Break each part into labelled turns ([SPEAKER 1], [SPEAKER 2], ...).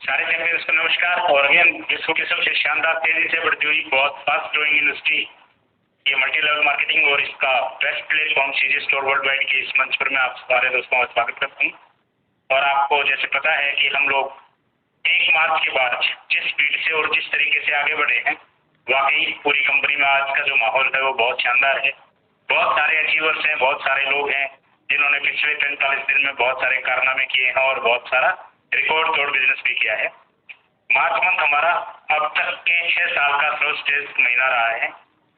[SPEAKER 1] सारे चैंपियंस को नमस्कार। और अगेन विश्व की सबसे शानदार तेजी से बढ़ती हुई बहुत फास्ट ग्रोइंग इंडस्ट्री ये मल्टी लेवल मार्केटिंग और इसका best platform CG store world wide के इस मंच पर मैं आप सारे दोस्तों का स्वागत करता हूँ। और आपको जैसे पता है कि हम लोग 1 मार्च के बाद जिस स्पीड से और जिस तरीके से आगे बढ़े हैं, वाकई पूरी कंपनी में आज का जो माहौल है वो बहुत शानदार है। बहुत सारे अचीवर्स हैं, बहुत सारे लोग हैं जिन्होंने पिछले 45 दिन में बहुत सारे कारनामे किए हैं और बहुत सारा रिकॉर्ड तोड़ बिजनेस भी किया है। मार्च मंथ हमारा अब तक के 6 साल का सर्वश्रेष्ठ महीना रहा है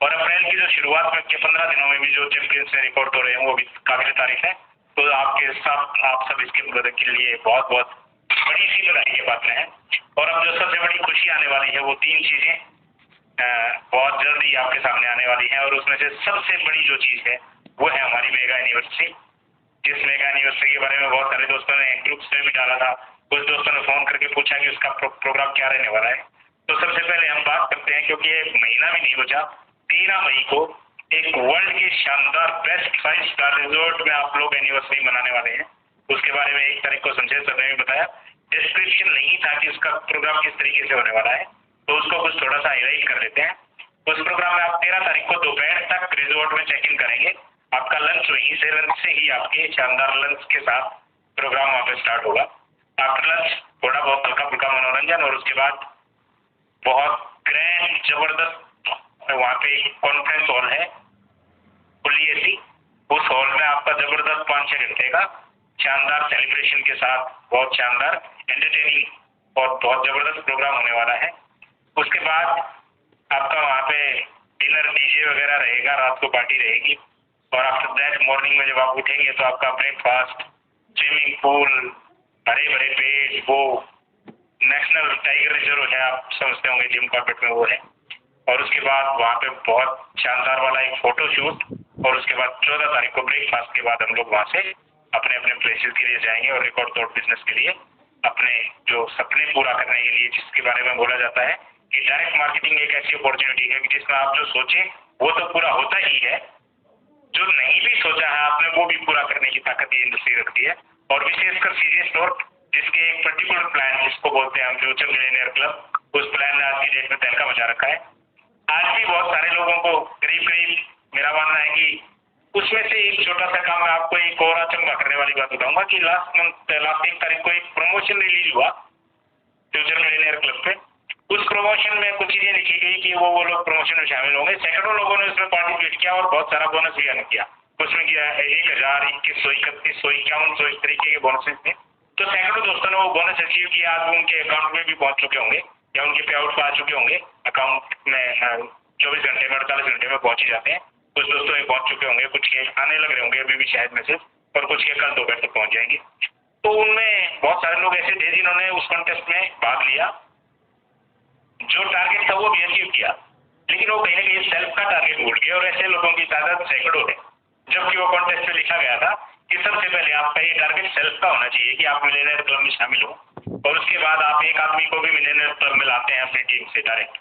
[SPEAKER 1] और अप्रैल की जो शुरुआत में के 15 दिनों में भी जो चैंपियंस ने रिकॉर्ड तोड़े हैं वो भी काबिल तारीफ है। तो आपके साथ आप सब इसके मदद के लिए बहुत बहुत बड़ी सी बधाई की बातें हैं। और अब जो सबसे बड़ी खुशी आने वाली है वो 3 चीजें बहुत जल्दी आपके सामने आने वाली है। और उसमें से सबसे बड़ी जो चीज है वो है हमारी मेगा एनिवर्सरी। जिस मेगा एनिवर्सरी के बारे में बहुत सारे दोस्तों ने ग्रुप्स में भी डाला था, कुछ दोस्तों ने फोन करके पूछा कि उसका प्रोग्राम क्या रहने वाला है। तो सबसे पहले हम बात करते हैं, क्योंकि ये महीना भी नहीं बचा, 13 मई को एक वर्ल्ड के शानदार बेस्ट 5 स्टार रिजोर्ट में आप लोग एनिवर्सरी मनाने वाले हैं। उसके बारे में 1 तारीख को संजय सर ने भी बताया। डिस्क्रिप्शन नहीं था कि उसका प्रोग्राम किस तरीके से होने वाला है, तो उसको कुछ थोड़ा सा हाईलाइट कर लेते हैं। उस प्रोग्राम में आप 13 तारीख को दोपहर तक रिजोर्ट में चेक इन करेंगे। आपका लंच वहीं से लंच से ही आपके शानदार लंच के साथ प्रोग्राम वहाँ पे स्टार्ट होगा। आफ्टर लंच थोड़ा बहुत हल्का फुल्का मनोरंजन और उसके बाद बहुत ग्रैंड जबरदस्त वहाँ पे एक कॉन्फ्रेंस हॉल है फुल्ली एसी। उस हॉल में आपका जबरदस्त 5-6 घंटे का शानदार सेलिब्रेशन के साथ बहुत शानदार एंटरटेनिंग और बहुत जबरदस्त प्रोग्राम होने वाला है। उसके बाद आपका वहाँ पे डिनर डीजे वगैरह रहेगा, रात को पार्टी रहेगी। और आफ्टर दैट मॉर्निंग में जब आप उठेंगे तो आपका ब्रेकफास्ट, स्विमिंग पूल, हरे भरे पेड़, वो नेशनल टाइगर रिजर्व है, आप समझते होंगे जिम कॉर्बेट में वो है। और उसके बाद वहाँ पे बहुत शानदार वाला एक फोटो शूट। और उसके बाद 14 तारीख को ब्रेकफास्ट के बाद हम लोग वहाँ से अपने अपने प्लेसेस के लिए जाएंगे और रिकॉर्ड तोड़ बिजनेस के लिए अपने जो सपने पूरा करने के लिए, जिसके बारे में बोला जाता है कि डायरेक्ट मार्केटिंग एक ऐसी अपॉर्चुनिटी है कि जिसमें आप जो सोचें वो तो पूरा होता ही है, जो नहीं भी सोचा है आपने वो भी पूरा करने की ताकत ये इंडस्ट्री रखती है। और विशेषकर सीजी स्टोर, जिसके एक पर्टिकुलर प्लान जिसको बोलते हैं हम फ्यूचर मिलियनेयर क्लब, उस प्लान ने आज की डेट में तहलका मचा रखा है। आज भी बहुत सारे लोगों को करीब करीब मेरा मानना है कि उसमें से एक छोटा सा काम मैं आपको एक और अचंभा करने वाली बात बताऊंगा कि लास्ट 1 तारीख को एक प्रमोशन रिलीज हुआ फ्यूचर मिलियनेयर क्लब पे। उस प्रमोशन में कुछ चीजें लिखी गई कि वो लोग प्रमोशन में शामिल होंगे। सैकड़ों लोगों ने उसमें पार्टिसिपेट किया और बहुत सारा बोनस भी अर्न किया। उसमें किया 1000, 2100, 3100, 5100 इस तरीके के बोनसेस थे। तो सैकड़ों दोस्तों ने वो बोनस अचीव किया। आज उनके अकाउंट में भी पहुंच चुके होंगे या उनके पे आउट आ चुके होंगे। अकाउंट में 24 घंटे में 48 घंटे में पहुंच ही जाते हैं। कुछ दोस्तों में पहुंच चुके होंगे, कुछ के आने लग रहे होंगे अभी भी शायद मैसेज, और कुछ के कल दोपहर तक पहुंच जाएंगे। तो उनमें बहुत सारे लोग ऐसे थे जिन्होंने उस कॉन्टेस्ट में भाग लिया। जो टारगेट था वो भी अचीव किया, लेकिन वो कहीं ना कहीं सेल्फ का टारगेट भूल गए और ऐसे लोगों की तादाद सैकड़ों है। जबकि वो कॉन्टेस्ट में लिखा गया था कि सबसे पहले आपका ये टारगेट सेल्फ का होना चाहिए कि आप मिलियनेयर क्लब में शामिल हो, और उसके बाद आप एक आदमी को भी मिलियनेयर क्लब में लाते हैं अपनी टीम से डायरेक्ट,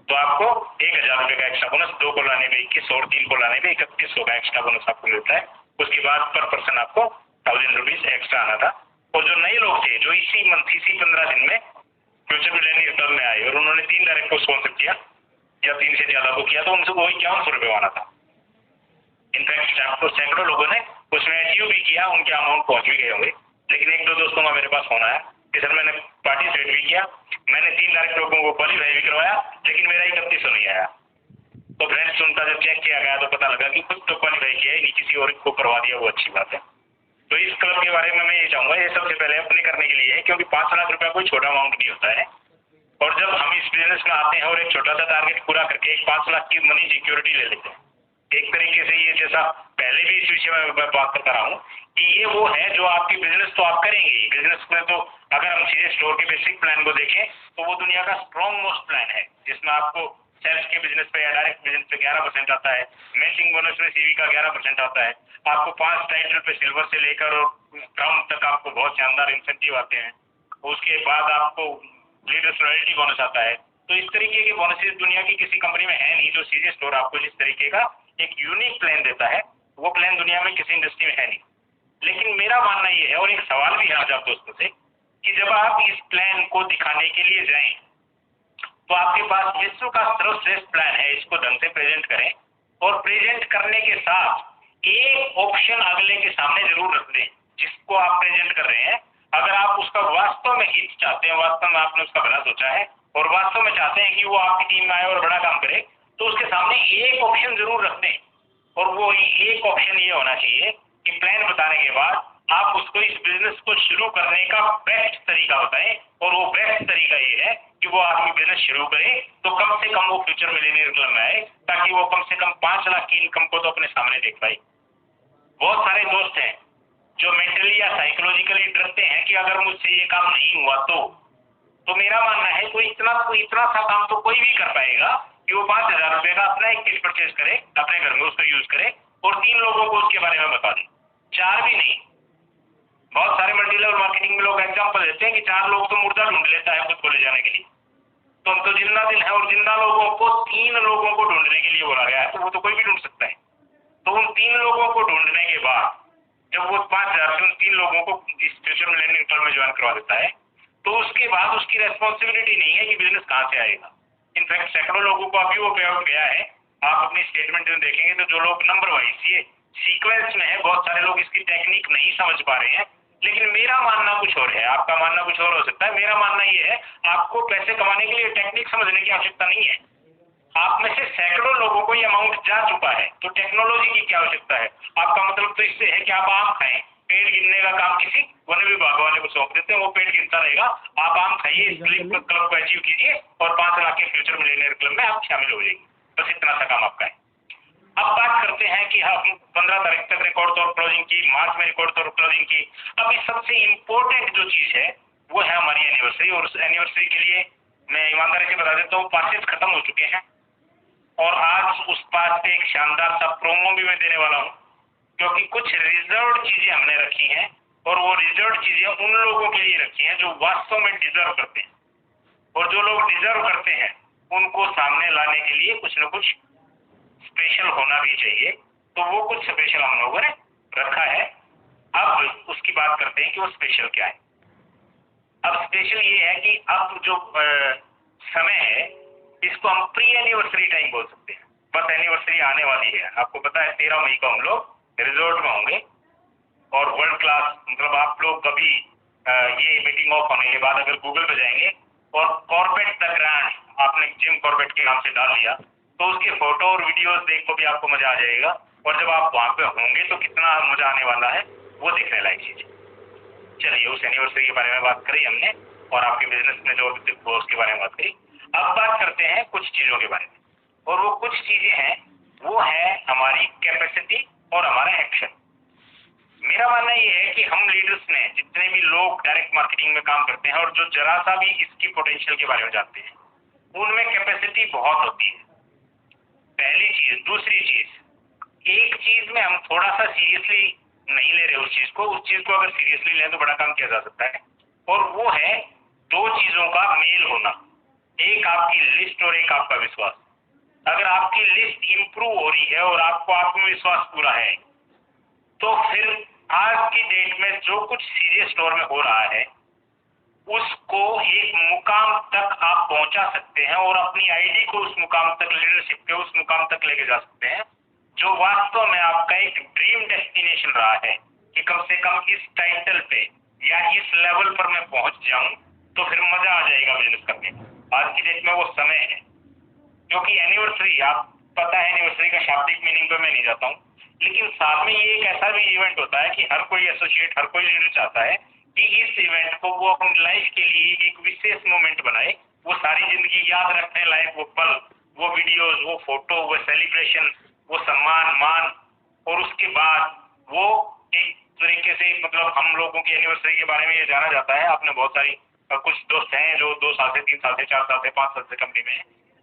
[SPEAKER 1] तो आपको 1000 रुपये का एक्स्ट्रा बोनस, 2 को लाने में 2100 और 3 को लाने में 3100 का एक्स्ट्रा बोनस आपको मिलता है। उसके बाद पर पर्सन आपको 1000 रुपीज एक्स्ट्रा आना था। और जो नए लोग थे जो इसी 15 दिन में फ्यूचर मिलियनेयर क्लब में आए और उन्होंने 3 डायरेक्ट को स्पॉन्सर किया या 3 से ज्यादा को किया, तो उनसे वो 5100 रुपये आना था। इनफैक्ट आपको सैकड़ों लोगों ने उसमें अचीव भी किया, उनके अमाउंट पहुंच भी गए होंगे। लेकिन 1-2 दोस्तों का मेरे पास फोन आया कि सर मैंने पार्टिसिपेट भी किया, मैंने 3 डायरेक्ट लोगों को क्वालिफाई भी करवाया, लेकिन मेरा 3100 नहीं आया। तो फ्रेंड्स उनका जब चेक किया गया तो पता लगा कि खुद तो क्वालिफाई किया ही नहीं, किसी और को करवा दिया, वो अच्छी बात है। तो इस क्लब के बारे में मैं ये चाहूंगा, ये सबसे पहले अपने करने के लिए है, क्योंकि 5 लाख रुपया कोई छोटा अमाउंट नहीं होता है। और जब हम इस बिजनेस में आते हैं और एक छोटा सा टारगेट पूरा करके एक 5 लाख की मनी सिक्योरिटी ले लेते हैं, एक तरीके से ये, जैसा पहले भी इस विषय में मैं बात करता रहा हूँ कि ये वो है जो आपकी बिजनेस तो आप करेंगे ही। बिजनेस में तो अगर हम सीधे स्टोर के बेसिक प्लान को देखें तो वो दुनिया का स्ट्रॉन्ग मोस्ट प्लान है, जिसमें आपको सेल्स के बिजनेस पे या डायरेक्ट बिजनेस पे 11% आता है, मैचिंग बोनस में सीवी का 11% आता है, आपको 5 टाइटल पे सिल्वर से लेकर और ब्राउन तक आपको बहुत शानदार इंसेंटिव आते हैं। उसके बाद आपको लीडर्स रॉयल्टी बोनस आता है। तो इस तरीके के बोनसेस दुनिया की किसी कंपनी में है नहीं, जो सीधे स्टोर आपको जिस तरीके का एक यूनिक प्लान देता है, वो प्लान दुनिया में किसी इंडस्ट्री में है नहीं। लेकिन मेरा मानना ये है, और एक सवाल भी है आज आप दोस्तों से, कि जब आप इस प्लान को दिखा कमाने के लिए जाएं तो आपके पास विश्व का सर्वश्रेष्ठ प्लान है, इसको ढंग से प्रेजेंट करें और प्रेजेंट करने के साथ एक ऑप्शन अगले के सामने जरूर रख दें जिसको आप प्रेजेंट कर रहे हैं। अगर आप उसका वास्तव में हित चाहते हैं, वास्तव में आपने उसका भला सोचा है और वास्तव में चाहते हैं कि वो आपकी टीम में आए और बड़ा काम करे, तो उसके सामने एक ऑप्शन जरूर रख दें। और वो एक ऑप्शन ये होना चाहिए कि प्लान बताने के बाद आप उसको इस बिजनेस को शुरू करने का बेस्ट तरीका बताएं, और वो बेस्ट तरीका ये है कि वो आदमी बिजनेस शुरू करे तो कम से कम वो फ्यूचर मिलियनेयर क्लब में आए, ताकि वो कम से कम 5 लाख की इनकम को तो अपने सामने देख पाए। बहुत सारे दोस्त हैं जो मेंटली या साइकोलॉजिकली डरते हैं कि अगर मुझसे ये काम नहीं हुआ तो मेरा मानना है कोई इतना सा काम तो कोई भी कर पाएगा कि वो 5,000 रुपए का अपना एक किट परचेज करे, अपने घर में उसको यूज करे और 3 लोगों को उसके बारे में बता दे, 4 भी नहीं। बहुत सारे मल्टी लेवल मार्केटिंग में लोग एग्जांपल देते हैं कि 4 लोग तो मुर्दा ढूंढ लेता है खुद को ले जाने के लिए, तो हम तो जिंदा दिल है और जिंदा लोगों को 3 लोगों को ढूंढने के लिए बोला गया है, तो वो तो कोई भी ढूंढ सकता है। तो उन 3 लोगों को ढूंढने के बाद जब वो 5,000 से उन 3 लोगों को इस फ्यूचर मिलियनेयर क्लब में ज्वाइन करवा देता है, तो उसके बाद उसकी रेस्पॉन्सिबिलिटी नहीं है कि बिजनेस कहाँ से आएगा। इनफैक्ट सैकड़ों लोगों को अभी वो पे आउट गया है, आप अपनी स्टेटमेंट में देखेंगे तो जो लोग नंबर वाइज ये सीक्वेंस में है, बहुत सारे लोग इसकी टेक्निक नहीं समझ पा रहे हैं। लेकिन मेरा मानना कुछ और है, आपका मानना कुछ और हो सकता है। मेरा मानना ये है आपको पैसे कमाने के लिए टेक्निक समझने की आवश्यकता नहीं है। आप में से सैकड़ों लोगों को ये अमाउंट जा चुका है, तो टेक्नोलॉजी की क्या आवश्यकता है। आपका मतलब तो इससे है कि आप आम खाएं, पेड़ गिनने का काम किसी वन विभाग वाले को सौंप देते हैं, वो पेड़ गिनता रहेगा, आप आम खाइए, इस क्लब को अचीव कीजिए और 5 लाख के फ्यूचर मिलियनेयर क्लब में आप शामिल हो जाएंगे। बस इतना सा काम आपका है। अब बात करते हैं कि हम 15 तारीख तक रिकॉर्ड तौर क्लोजिंग की, मार्च में रिकॉर्ड तौर क्लोजिंग की। अब इस सबसे इम्पोर्टेंट जो चीज है वो है हमारी एनिवर्सरी, और उस एनिवर्सरी के लिए मैं ईमानदारी से बता देता हूँ पासेस खत्म हो चुके हैं और आज उस पास पे एक शानदार सा प्रोमो भी मैं देने वाला हूँ, क्योंकि कुछ रिजर्व चीजें हमने रखी हैं और वो रिजर्व चीजें उन लोगों के लिए रखी हैं जो वास्तव में डिजर्व करते हैं, और जो लोग डिजर्व करते हैं उनको सामने लाने के लिए कुछ न कुछ स्पेशल होना भी चाहिए। तो वो कुछ स्पेशल हम लोगों ने रखा है। अब उसकी बात करते हैं कि वो स्पेशल क्या है। अब स्पेशल ये है कि अब जो समय है इसको हम प्री एनिवर्सरी टाइम बोल सकते हैं। बस एनिवर्सरी आने वाली है, आपको पता है 13 मई को हम लोग रिजॉर्ट में होंगे और वर्ल्ड क्लास, मतलब आप लोग कभी ये मीटिंग ऑफ होने के बाद अगर गूगल पे जाएंगे और कॉर्बेट द ग्रैंड आपने जिम कॉर्बेट के नाम से डाल लिया तो उसके फोटो और वीडियोस देख को भी आपको मजा आ जाएगा, और जब आप वहां पे होंगे तो कितना मजा आने वाला है वो देखने लायक चीज। चलिए उस एनिवर्सरी के बारे में बात करी हमने और आपके बिजनेस में जो उसके बारे में बात करी। अब बात करते हैं कुछ चीजों के बारे में, और वो कुछ चीजें हैं वो है हमारी कैपेसिटी और हमारा एक्शन। मेरा मानना ये है कि हम लीडर्स ने, जितने भी लोग डायरेक्ट मार्केटिंग में काम करते हैं और जो जरा सा भी इसकी पोटेंशियल के बारे में जानते हैं, उनमें कैपेसिटी बहुत होती है, पहली चीज। दूसरी चीज, एक चीज में हम थोड़ा सा सीरियसली नहीं ले रहे उस चीज को अगर सीरियसली लें तो बड़ा काम किया जा सकता है, और वो है 2 चीजों का मेल होना, एक आपकी लिस्ट और एक आपका विश्वास। अगर आपकी लिस्ट इंप्रूव हो रही है और आपको आत्मविश्वास पूरा है, तो फिर आज की डेट में जो कुछ सीरियस स्टोर में हो रहा है उसको एक मुकाम तक आप पहुंचा सकते हैं और अपनी आईडी को उस मुकाम तक, लीडरशिप के उस मुकाम तक लेके जा सकते हैं जो वास्तव में आपका एक ड्रीम डेस्टिनेशन रहा है कि कम से कम इस टाइटल पे या इस लेवल पर मैं पहुंच जाऊं तो फिर मजा आ जाएगा बिजनेस करने में। आज की डेट में वो समय है, क्योंकि एनिवर्सरी, आप पता है एनिवर्सरी का शाब्दिक मीनिंग पे मैं नहीं जाता हूँ, लेकिन साथ में ये एक ऐसा भी इवेंट होता है कि हर कोई एसोसिएट, हर कोई लीडर चाहता है कि इस इवेंट को वो अपनी लाइफ के लिए एक विशेष मोमेंट बनाए, वो सारी जिंदगी याद रखने लायक वो पल, वो वीडियोस, वो फोटो, वो सेलिब्रेशन, वो सम्मान मान, और उसके बाद वो एक तरीके से, मतलब हम लोगों की एनिवर्सरी के बारे में ये जाना जाता है। आपने बहुत सारी कुछ दोस्त हैं जो 2 साल से, 3 साल से, 4 साल से, 5 साल से कंपनी में है।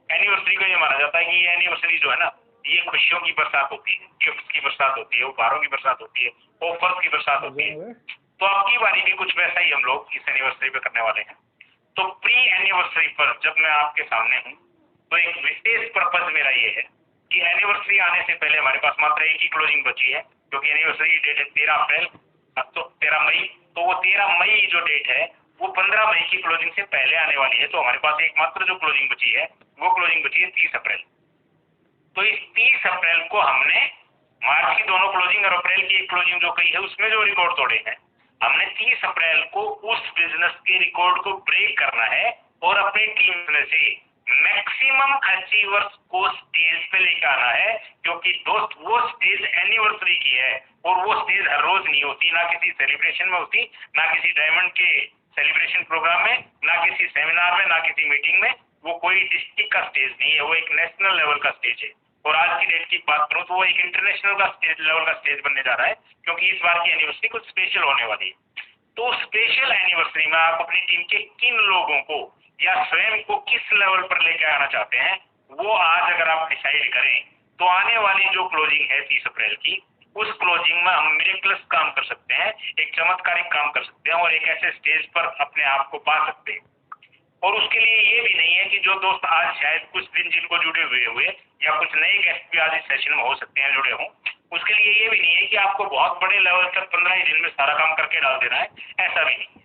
[SPEAKER 1] एनिवर्सरी को ये माना जाता है कि ये एनिवर्सरी जो है ना, ये खुशियों की बरसात होती है, गिफ्ट की बरसात होती है, उपहारों की बरसात होती है, ऑफर्स की बरसात होती है। तो आपकी बारी भी कुछ वैसा ही हम लोग इस एनिवर्सरी पे करने वाले हैं। तो प्री एनिवर्सरी पर जब मैं आपके सामने हूँ तो एक विशेष पर्पज मेरा ये है कि एनिवर्सरी आने से पहले हमारे पास मात्र एक ही क्लोजिंग बची है, क्योंकि एनिवर्सरी डेट है 13 अप्रैल, तो 13 मई, तो वो 13 मई जो डेट है वो 15 मई की क्लोजिंग से पहले आने वाली है। तो हमारे पास एकमात्र जो क्लोजिंग बची है वो क्लोजिंग बची है 30 अप्रैल। तो इस 30 अप्रैल को हमने मार्च की दोनों क्लोजिंग और अप्रैल की एक क्लोजिंग जो कही है उसमें जो रिकॉर्ड तोड़े हैं, हमने 30 अप्रैल को उस बिजनेस के रिकॉर्ड को ब्रेक करना है और अपनी टीम में से मैक्सिमम अचीवर्स को स्टेज पे लेकर आना है। क्योंकि दोस्त वो स्टेज एनिवर्सरी की है और वो स्टेज हर रोज नहीं होती, ना किसी सेलिब्रेशन में होती, ना किसी डायमंड के सेलिब्रेशन प्रोग्राम में, ना किसी सेमिनार में, ना किसी मीटिंग में। वो कोई डिस्ट्रिक्ट का स्टेज नहीं है, वो एक नेशनल लेवल का स्टेज है। और आज की डेट की बात करूं तो वो एक इंटरनेशनल का स्टेज लेवल का स्टेज बनने जा रहा है, क्योंकि इस बार की एनिवर्सरी कुछ स्पेशल होने वाली है। तो स्पेशल एनिवर्सरी में आप अपनी टीम के किन लोगों को या स्वयं को किस लेवल पर लेकर आना चाहते हैं, वो आज अगर आप डिसाइड करें तो आने वाली जो क्लोजिंग है 30 अप्रैल की, उस क्लोजिंग में हम मिरेकलस काम कर सकते हैं, एक चमत्कारिक काम कर सकते हैं और एक ऐसे स्टेज पर अपने आप को पा सकते हैं। और उसके लिए ये भी नहीं है कि जो दोस्त आज शायद कुछ दिन जिनको जुड़े हुए या कुछ नए गेस्ट भी आज इस सेशन में हो सकते हैं जुड़े हों, उसके लिए ये भी नहीं है कि आपको बहुत बड़े लेवल तक 15 ही दिन में सारा काम करके डाल देना है, ऐसा भी नहीं।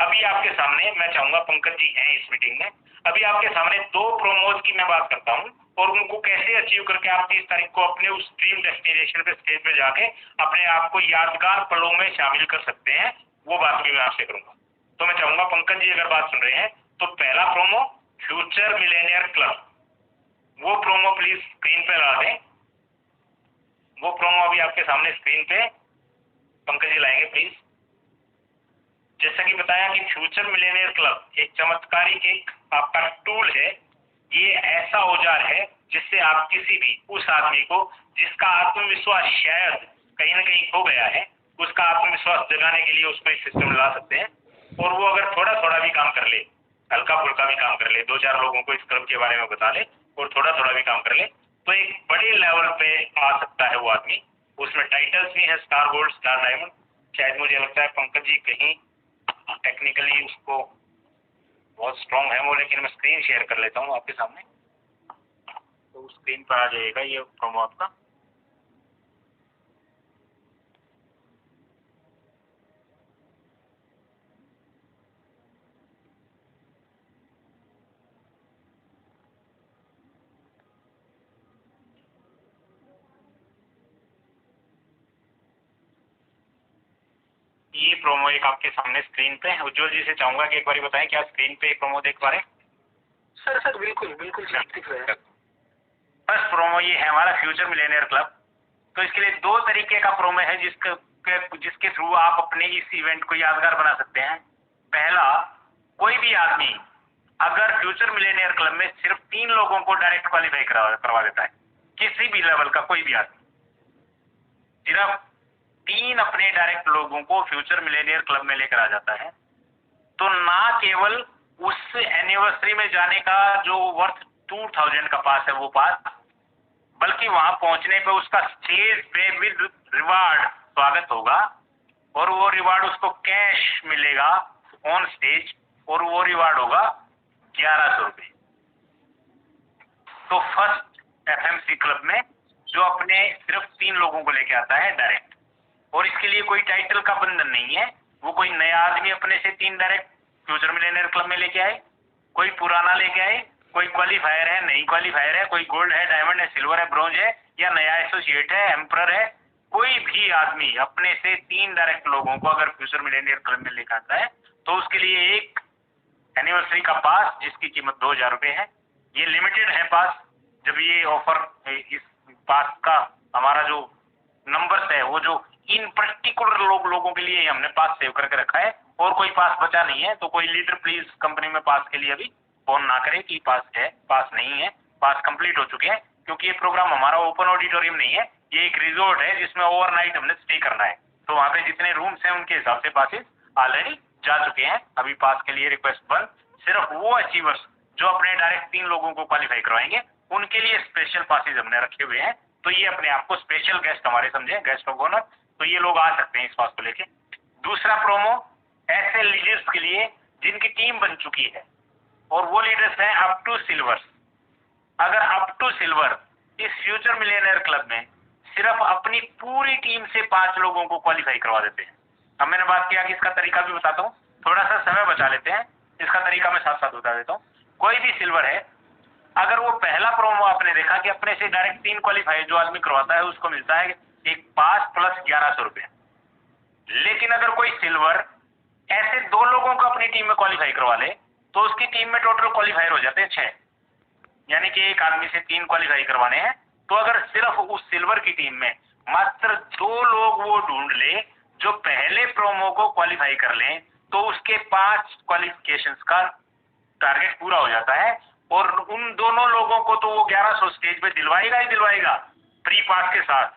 [SPEAKER 1] अभी आपके सामने मैं चाहूंगा, पंकज जी हैं इस मीटिंग में, अभी आपके सामने 2 प्रोमोज की मैं बात करता हूं और उनको कैसे अचीव करके आप 30 तारीख को अपने उस ड्रीम डेस्टिनेशन पे स्टेज पे जाके अपने आप को यादगार पलों में शामिल कर सकते हैं, वो बात भी मैं आपसे करूंगा। तो मैं चाहूंगा पंकज जी अगर बात सुन रहे हैं तो पहला प्रोमो फ्यूचर मिलेनियर क्लब, वो प्रोमो प्लीज स्क्रीन पे ला दें। वो प्रोमो अभी आपके सामने स्क्रीन पे पंकज जी लाएंगे प्लीज। जैसा कि बताया कि फ्यूचर मिलेनियर क्लब एक चमत्कारिक एक आपका टूल है। ये ऐसा औजार है जिससे आप किसी भी उस आदमी को जिसका आत्मविश्वास शायद कहीं ना कहीं खो गया है, उसका आत्मविश्वास जगाने के लिए उसको इस सिस्टम में ला सकते हैं। और वो अगर थोड़ा थोड़ा भी काम कर ले, हल्का फुल्का भी काम कर ले, 2-4 लोगों को इस क्लब के बारे में बता ले और थोड़ा थोड़ा भी काम कर ले, तो एक बड़े लेवल पे आ सकता है वो आदमी। उसमें टाइटल्स भी है, स्टार गोल्ड, स्टार डायमंड। शायद मुझे लगता है पंकज जी कहीं टेक्निकली उसको बहुत स्ट्रॉन्ग है वो, लेकिन मैं स्क्रीन शेयर कर लेता हूँ आपके सामने, तो स्क्रीन पर आ जाएगा ये प्रोमो आपका। ये प्रोमो एक आपके सामने स्क्रीन पे है। उज्जवल जी से चाहूंगा कि एक बार बताएं क्या स्क्रीन पे प्रोमो देख पा रहे हैं?
[SPEAKER 2] सर बिल्कुल बिल्कुल दिख रहा है।
[SPEAKER 1] फर्स्ट प्रोमो ये है हमारा फ्यूचर मिलेनियर क्लब। तो इसके लिए 2 तरीके का प्रोमो है जिसके थ्रू आप अपने इस इवेंट को यादगार बना सकते हैं। पहला, कोई भी आदमी अगर फ्यूचर मिलेनियर क्लब में सिर्फ 3 लोगों को डायरेक्ट क्वालिफाई करवा देता है, किसी भी लेवल का कोई भी आदमी सिर्फ 3 अपने डायरेक्ट लोगों को फ्यूचर मिलेनियर क्लब में लेकर आ जाता है, तो ना केवल उस एनिवर्सरी में जाने का जो वर्थ 2000 का पास है वो पास, बल्कि वहां पहुंचने पे उसका स्टेज पे विद रिवार्ड स्वागत होगा और वो रिवार्ड उसको कैश मिलेगा ऑन स्टेज और वो रिवार्ड होगा 1100 रुपये। तो फर्स्ट एफएमसी क्लब में जो अपने सिर्फ 3 लोगों को लेके आता है डायरेक्ट, और इसके लिए कोई टाइटल का बंधन नहीं है। वो कोई नया आदमी अपने से 3 डायरेक्ट फ्यूचर मिलेनियर क्लब में लेके आए, कोई पुराना लेके आए, कोई क्वालिफायर है, नई क्वालिफायर है, कोई गोल्ड है, डायमंड है, सिल्वर है, ब्रॉन्ज है या नया एसोसिएट है, एम्पर है, कोई भी आदमी अपने से 3 डायरेक्ट लोगों को अगर फ्यूचर मिलेनियर क्लब में लेकर आता है तो उसके लिए एक एनिवर्सरी का पास जिसकी कीमत 2000 रुपये है। ये लिमिटेड है पास। जब ये ऑफर, इस पास का हमारा जो नंबर्स है वो जो इन पर्टिकुलर लोगों के लिए हमने पास सेव करके रखा है और कोई पास बचा नहीं है, तो कोई लीडर प्लीज कंपनी में पास के लिए अभी फोन ना करे कि पास है, पास नहीं है, पास कंप्लीट हो चुके हैं। क्योंकि ये प्रोग्राम हमारा ओपन ऑडिटोरियम नहीं है, ये एक रिजॉर्ट है जिसमें ओवरनाइट हमने स्टे करना है। तो वहाँ पे जितने रूम्स हैं उनके हिसाब से पासेस ऑलरेडी जा चुके हैं। अभी पास के लिए रिक्वेस्ट बंद। सिर्फ वो अचीवर्स जो अपने डायरेक्ट 3 लोगों को क्वालिफाई करवाएंगे उनके लिए स्पेशल पासेस हमने रखे हुए हैं। तो ये अपने आप को स्पेशल गेस्ट हमारे समझे, गेस्ट ऑफ ऑनर, तो ये लोग आ सकते हैं इस पास को लेके। दूसरा प्रोमो ऐसे लीडर्स के लिए जिनकी टीम बन चुकी है और वो लीडर्स हैं अप टू सिल्वर। अगर अप टू सिल्वर इस फ्यूचर मिलियनेयर क्लब में सिर्फ अपनी पूरी टीम से 5 लोगों को क्वालिफाई करवा देते हैं। अब मैंने बात किया कि इसका तरीका भी बताता हूँ।
[SPEAKER 3] थोड़ा सा समय बचा लेते हैं, इसका तरीका मैं साथ साथ बता देता हूँ। कोई भी सिल्वर है, अगर वो पहला प्रोमो आपने देखा कि अपने से डायरेक्ट 3 क्वालिफाई जो आदमी करवाता है उसको मिलता है एक पास प्लस 1100 रुपये। लेकिन अगर कोई सिल्वर ऐसे 2 लोगों को अपनी टीम में क्वालिफाई करवा ले तो उसकी टीम में टोटल क्वालिफायर हो जाते हैं 6, यानी कि एक आदमी से 3 क्वालिफाई करवाने हैं। तो अगर सिर्फ उस सिल्वर की टीम में मात्र 2 लोग वो ढूंढ ले जो पहले प्रोमो को क्वालिफाई कर लें तो उसके 5 क्वालिफिकेशंस का टारगेट पूरा हो जाता है, और उन दोनों लोगों को तो वो 1100 स्टेज पे दिलवाएगा ही दिलवाएगा प्री पास के साथ।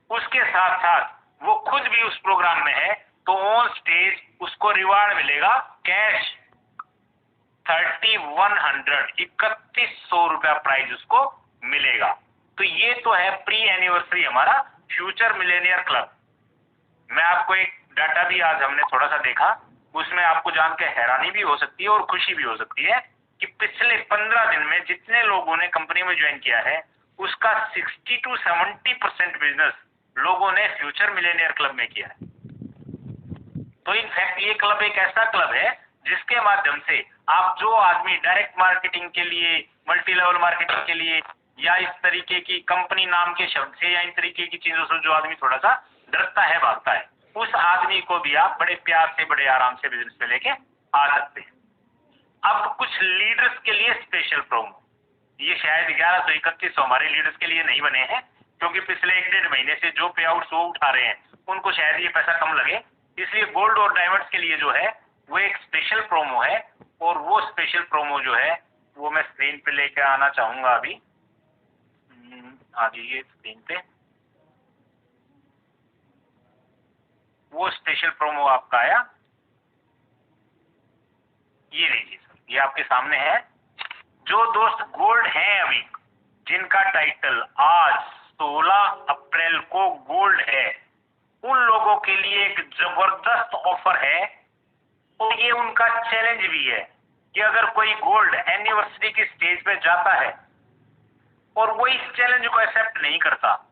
[SPEAKER 3] उसके साथ साथ वो खुद भी उस प्रोग्राम में है तो ऑन स्टेज उसको रिवार्ड मिलेगा कैश 3100 रुपया प्राइज उसको मिलेगा। तो ये तो है प्री एनिवर्सरी हमारा फ्यूचर मिलेनियर क्लब। मैं आपको एक डाटा भी आज हमने थोड़ा सा देखा, उसमें आपको जान के हैरानी भी हो सकती है और खुशी भी हो सकती है कि पिछले 15 दिन में जितने लोगों ने कंपनी में ज्वाइन किया है उसका 60 to 70% बिजनेस लोगों ने फ्यूचर मिलेनियर क्लब में किया है। तो इनफैक्ट ये क्लब एक ऐसा क्लब है जिसके माध्यम से आप जो आदमी डायरेक्ट मार्केटिंग के लिए, मल्टी लेवल मार्केटिंग के लिए, या इस तरीके की कंपनी नाम के शब्द से या इन तरीके की चीजों से जो आदमी थोड़ा सा डरता है, भागता है, उस आदमी को भी आप बड़े प्यार से, बड़े आराम से बिजनेस में लेके आ सकते हैं। अब कुछ लीडर्स के लिए स्पेशल प्रोमो, ये शायद 1100-3100 हमारे लीडर्स के लिए नहीं बने हैं क्योंकि पिछले 1-1.5 महीने से जो पे आउट्स वो उठा रहे हैं उनको शायद ये पैसा कम लगे, इसलिए गोल्ड और डायमंड्स के लिए जो है वो एक स्पेशल प्रोमो है। और वो स्पेशल प्रोमो जो है वो मैं स्क्रीन पे लेके आना चाहूंगा अभी। आ जाइए स्क्रीन पे। वो स्पेशल प्रोमो आपका आया, ये लीजिए सर, ये आपके सामने है। जो दोस्त गोल्ड हैं अभी, जिनका टाइटल आज 16 अप्रैल को गोल्ड है, उन लोगों के लिए एक जबरदस्त ऑफर है और ये उनका चैलेंज भी है कि अगर कोई गोल्ड एनिवर्सरी की स्टेज पे जाता है और वो इस चैलेंज को एक्सेप्ट नहीं करता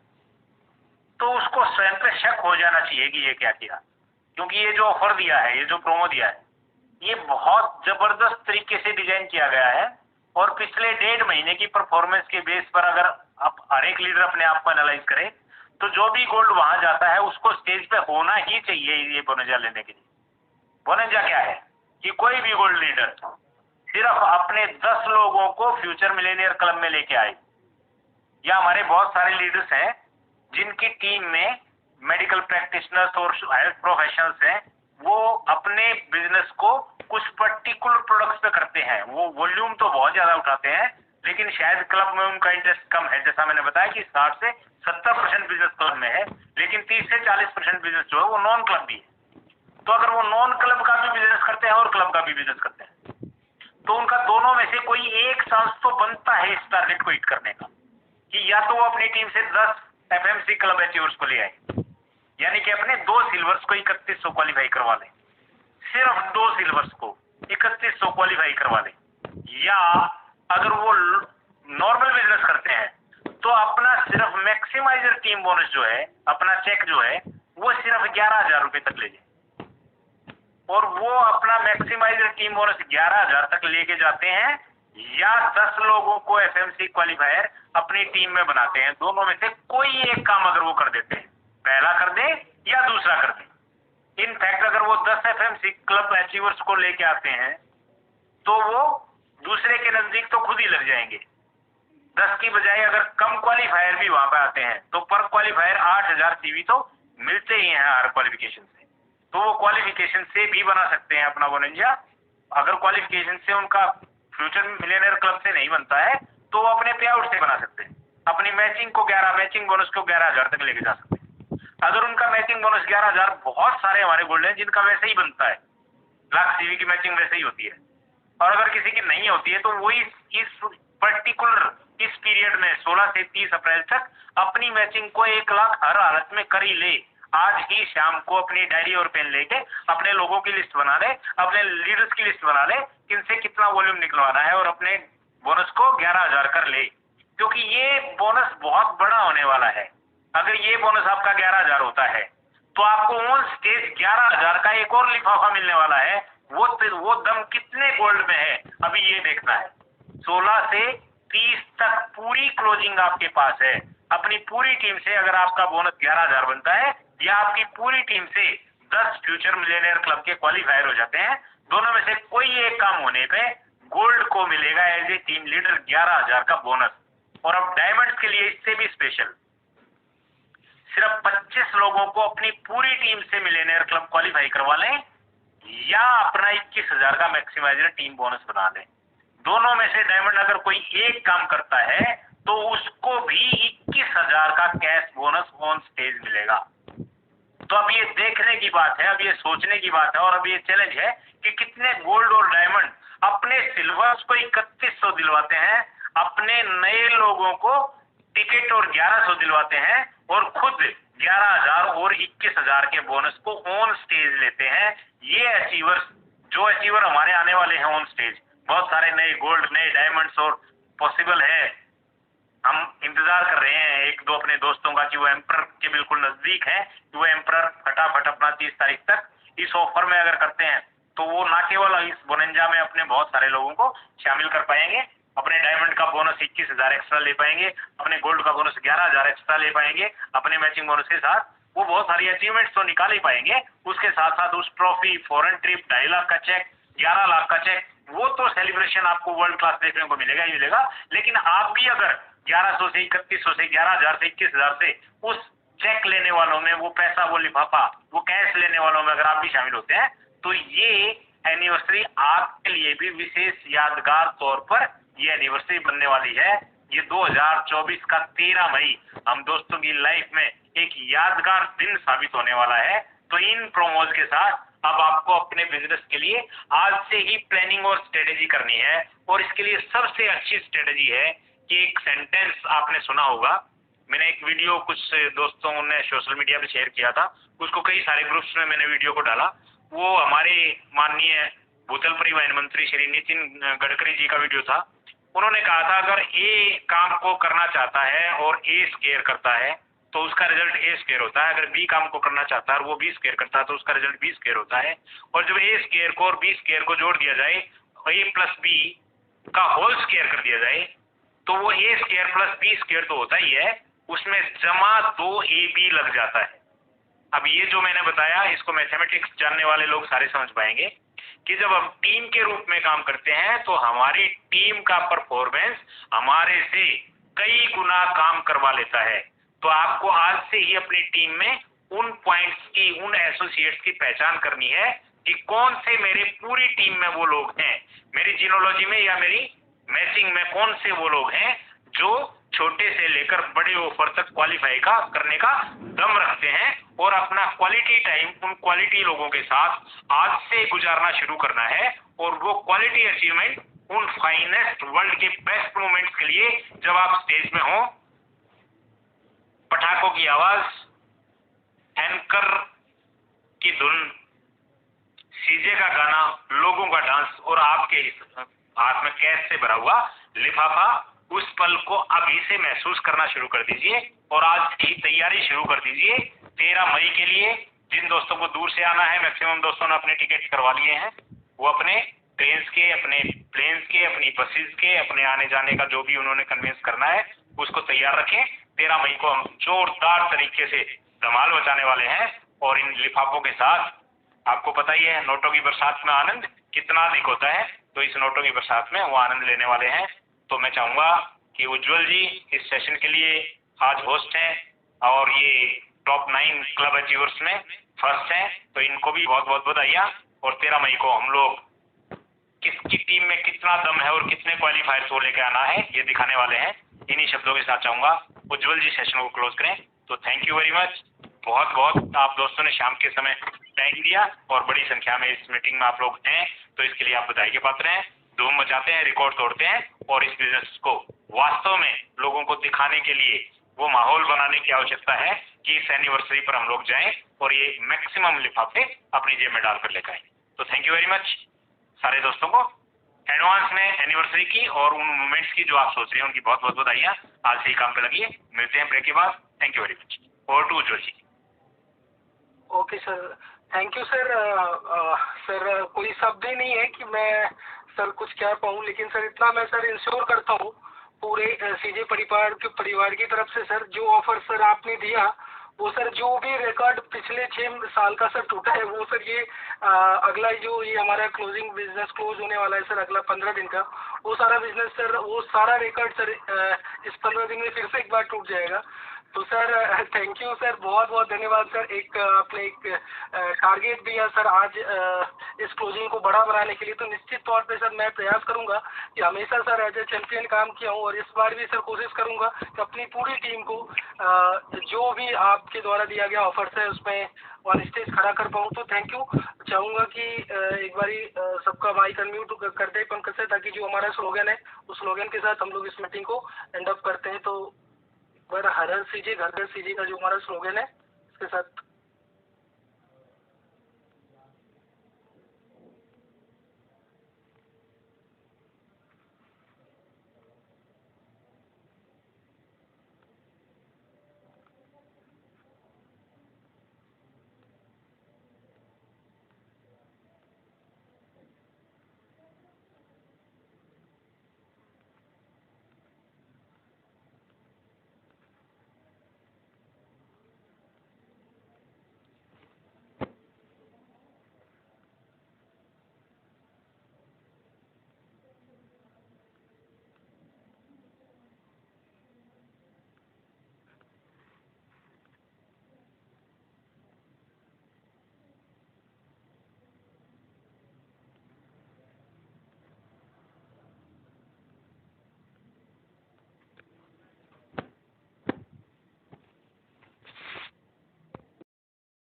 [SPEAKER 3] तो उसको स्वयं पे शक हो जाना चाहिए कि ये क्या किया, क्योंकि ये जो ऑफर दिया है, ये जो प्रोमो दिया है, ये बहुत जबरदस्त तरीके से डिजाइन किया गया है। और पिछले 1.5 महीने की परफॉर्मेंस के बेस पर अगर आप हर एक लीडर अपने आप को एनालाइज करे तो जो भी गोल्ड वहां जाता है उसको स्टेज पे होना ही चाहिए ये बोनजा लेने के लिए। बोनजा क्या है कि कोई भी गोल्ड लीडर सिर्फ अपने 10 लोगों को फ्यूचर मिलेनियर क्लब में लेके आए, या हमारे बहुत सारे लीडर्स हैं जिनकी टीम में मेडिकल प्रैक्टिशनर्स और हेल्थ प्रोफेशनल्स हैं, वो अपने बिजनेस को कुछ पर्टिकुलर प्रोडक्ट्स पे करते हैं। वो वॉल्यूम तो बहुत ज्यादा उठाते हैं लेकिन शायद क्लब में उनका इंटरेस्ट कम है। जैसा मैंने बताया कि 60 से 70% बिजनेस क्लब में है, लेकिन 30 से 40% बिजनेस जो है वो नॉन क्लब भी है। तो अगर वो नॉन क्लब का भी बिजनेस करते हैं और क्लब का भी बिजनेस करते हैं तो उनका दोनों में से कोई एक चांस तो बनता है इस टारगेट को हिट करने का, कि या तो वो अपनी टीम से 10 एफएमसी क्लब अचीवर्स को ले आए, यानी कि अपने 2 सिल्वर्स को 3100 क्वालिफाई करवा लें, सिर्फ 2 सिल्वर्स को 3100 क्वालिफाई करवा लें। या अगर वो नॉर्मल बिजनेस करते हैं तो अपना सिर्फ मैक्सिमाइजर टीम बोनस जो है, अपना चेक जो है वो सिर्फ 11,000 रुपए तक ले जाए, और वो अपना मैक्सिमाइजर टीम बोनस 11,000 तक लेके जाते हैं, या 10 लोगों को एफएमसी क्वालिफायर अपनी टीम में बनाते हैं। दोनों में से कोई एक काम अगर वो कर देते हैं, पहला कर दे या दूसरा कर दे। इनफैक्ट अगर वो 10 एफएमसी क्लब अचीवर्स को लेके आते हैं तो वो दूसरे के नजदीक तो खुद ही लग जाएंगे। 10 की बजाय अगर कम क्वालिफायर भी वहां पे आते हैं तो पर क्वालिफायर 8,000 सीवी तो मिलते ही हैं हर क्वालिफिकेशन से, तो वो क्वालिफिकेशन से भी बना सकते हैं अपना बोनंजा। अगर क्वालिफिकेशन से उनका फ्यूचर मिलियनेयर क्लब से नहीं बनता है तो वो अपने पे आउट से बना सकते हैं, अपनी मैचिंग बोनस को 11,000 तक लेके जा सकते हैं। अगर उनका मैचिंग बोनस 11,000, बहुत सारे हमारे गोल्ड हैं जिनका वैसे ही बनता है, लाख सीवी की मैचिंग वैसे ही होती है, और अगर किसी की नहीं होती है तो वो इस पर्टिकुलर इस पीरियड में 16 से 30 अप्रैल तक अपनी मैचिंग को 1 लाख हर हालत में कर ही ले। आज ही शाम को अपनी डायरी और पेन लेके अपने लोगों की लिस्ट बना ले, अपने लीडर्स की लिस्ट बना ले, किनसे कितना वॉल्यूम निकलवाना है, और अपने बोनस को 11,000 कर ले, क्योंकि ये बोनस बहुत बड़ा होने वाला है। अगर ये बोनस आपका 11,000 होता है तो आपको ऑन स्टेज 11,000 का एक और लिफाफा मिलने वाला है। वो दम कितने गोल्ड में है अभी ये देखना है। 16 से 30 तक पूरी क्लोजिंग आपके पास है। अपनी पूरी टीम से अगर आपका बोनस 11,000 बनता है या आपकी पूरी टीम से 10 फ्यूचर मिलियनेयर क्लब के क्वालिफायर हो जाते हैं, दोनों में से कोई एक काम होने पे गोल्ड को मिलेगा एज ए टीम लीडर 11,000 का बोनस। और अब डायमंड्स के लिए इससे भी स्पेशल, सिर्फ 25 लोगों को अपनी पूरी टीम से मिलियनेयर क्लब क्वालिफाई करवा लें या अपना 21,000 का मैक्सिमाइजर टीम बोनस बना लें। दोनों में से डायमंड अगर कोई एक काम करता है तो उसको भी 21,000 का कैश बोनस ऑन स्टेज मिलेगा। तो अब ये देखने की बात है, अब ये सोचने की बात है और अब ये चैलेंज है कि कितने गोल्ड और डायमंड अपने सिल्वर्स को 3100 दिलवाते हैं, अपने नए लोगों को टिकट और 1100 दिलवाते हैं और खुद 11,000 और 21,000 के बोनस को ऑन स्टेज लेते हैं। ये अचीवर्स, जो अचीवर हमारे आने वाले हैं ऑन स्टेज, बहुत सारे नए गोल्ड, नए डायमंड्स और पॉसिबल है। हम इंतजार कर रहे हैं एक दो अपने दोस्तों का कि वो एम्पर के बिल्कुल नजदीक है, कि वो एम्पर फटाफट अपना 30 तारीख तक इस ऑफर में अगर करते हैं तो वो ना केवल इस बोनंजा में अपने बहुत सारे लोगों को शामिल कर पाएंगे, अपने डायमंड का बोनस 21,000 एक्स्ट्रा ले पाएंगे, अपने गोल्ड का बोनस 11,000 एक्स्ट्रा ले पाएंगे, अपने मैचिंग बोनस के साथ वो बहुत सारी अचीवमेंट्स तो निकाल ही पाएंगे। उसके साथ साथ उस ट्रॉफी, फॉरेन ट्रिप, 2.5 लाख का चेक, 11 लाख का चेक, वो तो सेलिब्रेशन आपको वर्ल्ड क्लास देखने को मिलेगा ही मिलेगा। लेकिन आप भी अगर 1100 से 3100 से 11,000 से 21,000 से उस चेक लेने वालों में, वो पैसा, वो लिफाफा, वो कैश लेने वालों में अगर आप भी शामिल होते हैं तो ये एनिवर्सरी आपके लिए भी विशेष यादगार तौर पर ये एनिवर्सरी बनने वाली है। ये 2024 का 13 मई हम दोस्तों की लाइफ में एक यादगार दिन साबित होने वाला है। तो इन प्रोमोज के साथ अब आपको अपने बिजनेस के लिए आज से ही प्लानिंग और स्ट्रेटेजी करनी है। और इसके लिए सबसे अच्छी स्ट्रेटेजी है कि एक सेंटेंस आपने सुना होगा, मैंने एक वीडियो कुछ दोस्तों ने सोशल मीडिया पे शेयर किया था, उसको कई सारे ग्रुप्स में मैंने वीडियो को डाला। वो हमारे माननीय भूतल परिवहन मंत्री श्री नितिन गडकरी जी का वीडियो था। उन्होंने कहा था अगर ए काम को करना चाहता है और ए स्क्वायर करता है तो उसका रिजल्ट ए स्क्वायर होता है। अगर बी काम को करना चाहता है और वो बी स्क्वायर करता है तो उसका रिजल्ट बी स्क्वायर होता है। और जब ए स्क्वायर को और बी स्क्वायर को जोड़ दिया जाए, ए प्लस बी का होल स्क्वायर कर दिया जाए, तो वो ए स्क्वायर प्लस बी स्क्वायर तो होता ही है, उसमें जमा 2ab लग जाता है। अब ये जो मैंने बताया इसको मैथमेटिक्स जानने वाले लोग सारे समझ पाएंगे कि जब हम टीम के रूप में काम करते हैं तो हमारी टीम का परफॉर्मेंस हमारे से कई गुना काम करवा लेता है। तो आपको आज से ही अपनी टीम में उन पॉइंट्स की, उन एसोसिएट्स की पहचान करनी है कि कौन से मेरे पूरी टीम में वो लोग हैं, मेरी जीनोलॉजी में या मेरी मैचिंग में कौन से वो लोग हैं जो छोटे से लेकर बड़े ऑफर तक क्वालिफाई का करने का दम रखते हैं और अपना क्वालिटी टाइम उन क्वालिटी लोगों के साथ आज से गुजारना शुरू करना है। और वो क्वालिटी अचीवमेंट उन फाइनेस्ट वर्ल्ड के बेस्ट मोमेंट्स के लिए जब आप स्टेज में हो, पटाखों की आवाज, एंकर की धुन, सीजे का गाना, लोगों का डांस और आपके हाथ में कैश से भरा हुआ लिफाफा, उस पल को अभी से महसूस करना शुरू कर दीजिए और आज की तैयारी शुरू कर दीजिए 13 मई के लिए। जिन दोस्तों को दूर से आना है, मैक्सिमम दोस्तों ने अपने टिकट करवा लिए हैं, वो अपने ट्रेन के, अपने प्लेन्स के, अपनी बसेस के, अपने आने जाने का जो भी उन्होंने कन्विंस करना है उसको तैयार रखें। 13 मई को हम जोरदार तरीके से धमाल मचाने वाले हैं। और इन लिफाफों के साथ आपको पता ही है नोटों की बरसात में आनंद कितना अधिक होता है, तो इस नोटों की बरसात में वो आनंद लेने वाले हैं। तो मैं चाहूंगा कि उज्जवल जी इस सेशन के लिए आज होस्ट हैं और ये टॉप 9 क्लब अचीवर्स में फर्स्ट हैं, तो इनको भी बहुत बहुत बधाइयाँ। और 13 मई को हम लोग किसकी टीम में कितना दम है और कितने क्वालिफायर्स वो लेके आना है ये दिखाने वाले हैं। इन्हीं शब्दों के साथ चाहूंगा उज्जवल जी सेशन को क्लोज करें। तो थैंक यू वेरी मच। बहुत बहुत आप दोस्तों ने शाम के समय टाइम दिया और बड़ी संख्या में इस मीटिंग में आप लोग हैं, तो इसके लिए आप बधाई के पात्र हैं। धूम मचाते हैं, रिकॉर्ड तोड़ते हैं और इस बिजनेस को वास्तव में लोगों को दिखाने के लिए वो माहौल बनाने की आवश्यकता है कि इस एनिवर्सरी पर हम लोग जाएं और ये मैक्सिमम लिफाफे अपनी जेब में डालकर लेकर आए। तो थैंक यू वेरी मच सारे दोस्तों को एडवांस में एनिवर्सरी की और उन मोमेंट्स की जो आप सोच रहे हैं उनकी बहुत बहुत बधाइयाँ। आज से ही काम पे लगिए। मिलते हैं ब्रेक के बाद। Thank you very much. Over to Ujjwal ji.
[SPEAKER 2] Okay sir, thank you sir. Sir कोई शब्द ही नहीं है कि मैं सर कुछ कह पाऊँ, लेकिन सर इतना मैं सर इंश्योर करता हूँ पूरे सीजे परिवार की तरफ से सर, जो ऑफर सर आपने दिया वो सर, जो भी रिकॉर्ड पिछले 6 साल का सर टूटा है वो सर, ये अगला जो ये हमारा क्लोजिंग बिजनेस क्लोज होने वाला है सर अगला 15 दिन का, वो सारा बिजनेस सर, वो सारा रिकॉर्ड सर इस 15 दिन में फिर से एक बार टूट जाएगा। तो सर थैंक यू सर, बहुत बहुत धन्यवाद सर। एक आपने एक टारगेट दिया सर आज इस क्लोजिंग को बड़ा बनाने के लिए, तो निश्चित तौर पे सर मैं प्रयास करूंगा कि हमेशा सर एज ए चैंपियन काम किया हूँ, और इस बार भी सर कोशिश करूंगा कि अपनी पूरी टीम को जो भी आपके द्वारा दिया गया ऑफर्स है उसमें ऑन स्टेज खड़ा कर पाऊँ। तो थैंक यू। चाहूँगा कि एक बारी सबका माइक अनम्यूट कर दे पंकज सर, ताकि जो हमारा स्लोगन है उस स्लोगन के साथ हम लोग इस मीटिंग को एंड अप करते हैं। तो पर हर सीजे घर घर सीजे का जो हमारा स्लोगन है इसके साथ